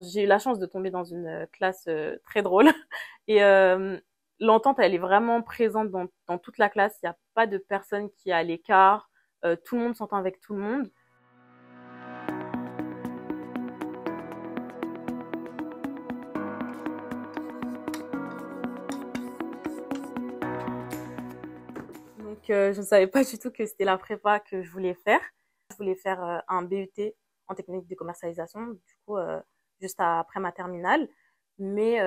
J'ai eu la chance de tomber dans une classe très drôle et l'entente, elle est vraiment présente dans toute la classe. Il n'y a pas de personne qui est à l'écart. Tout le monde s'entend avec tout le monde. Donc, je ne savais pas du tout que c'était la prépa que je voulais faire. Je voulais faire un BUT en technique de commercialisation, du coup, juste après ma terminale. Mais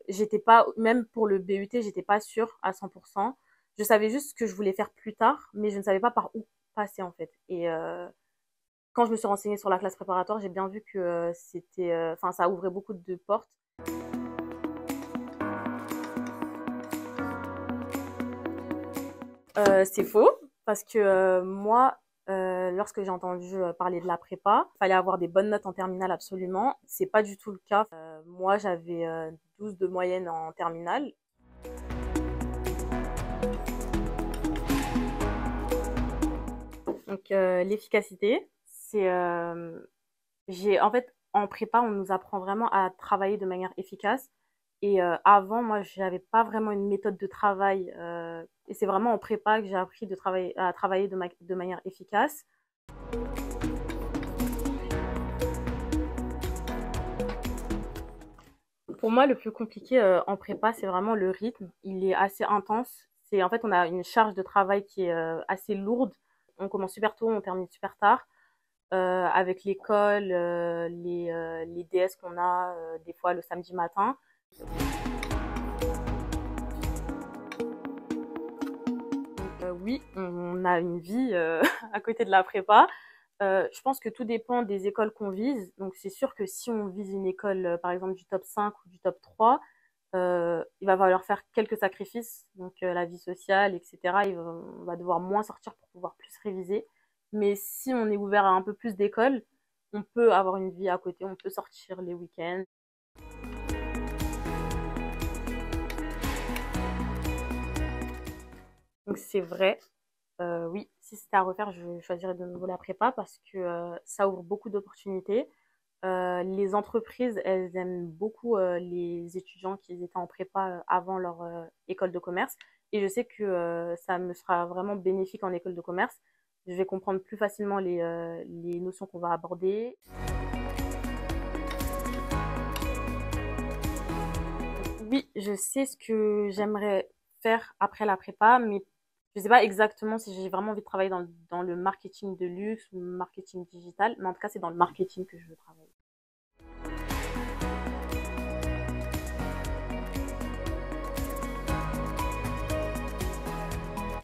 j'étais pas, même pour le BUT, j'étais pas sûre à 100%. Je savais juste ce que je voulais faire plus tard, mais je ne savais pas par où passer en fait. Et quand je me suis renseignée sur la classe préparatoire, j'ai bien vu que c'était, enfin, ça ouvrait beaucoup de portes. C'est faux, parce que moi, lorsque j'ai entendu parler de la prépa, il fallait avoir des bonnes notes en terminale absolument. C'est pas du tout le cas. Moi, j'avais 12 de moyenne en terminale. Donc l'efficacité, c'est j'ai en fait en prépa, on nous apprend vraiment à travailler de manière efficace. Et avant, moi, j'avais pas vraiment une méthode de travail. Et c'est vraiment en prépa que j'ai appris à travailler de manière efficace. Pour moi, le plus compliqué en prépa, c'est vraiment le rythme. Il est assez intense. C'est en fait, on a une charge de travail qui est assez lourde. On commence super tôt, on termine super tard. Avec l'école, les DS qu'on a des fois le samedi matin. Oui, on a une vie à côté de la prépa. Je pense que tout dépend des écoles qu'on vise. Donc c'est sûr que si on vise une école, par exemple, du top 5 ou du top 3, il va falloir faire quelques sacrifices, donc la vie sociale, etc. On va devoir moins sortir pour pouvoir plus réviser. Mais si on est ouvert à un peu plus d'écoles, on peut avoir une vie à côté, on peut sortir les week-ends. Donc c'est vrai. Oui, si c'était à refaire, je choisirais de nouveau la prépa parce que ça ouvre beaucoup d'opportunités. Les entreprises, elles aiment beaucoup les étudiants qui étaient en prépa avant leur école de commerce. Et je sais que ça me sera vraiment bénéfique en école de commerce. Je vais comprendre plus facilement les notions qu'on va aborder. Oui, je sais ce que j'aimerais faire après la prépa, mais je sais pas exactement si j'ai vraiment envie de travailler dans le marketing de luxe ou le marketing digital, mais en tout cas, c'est dans le marketing que je veux travailler.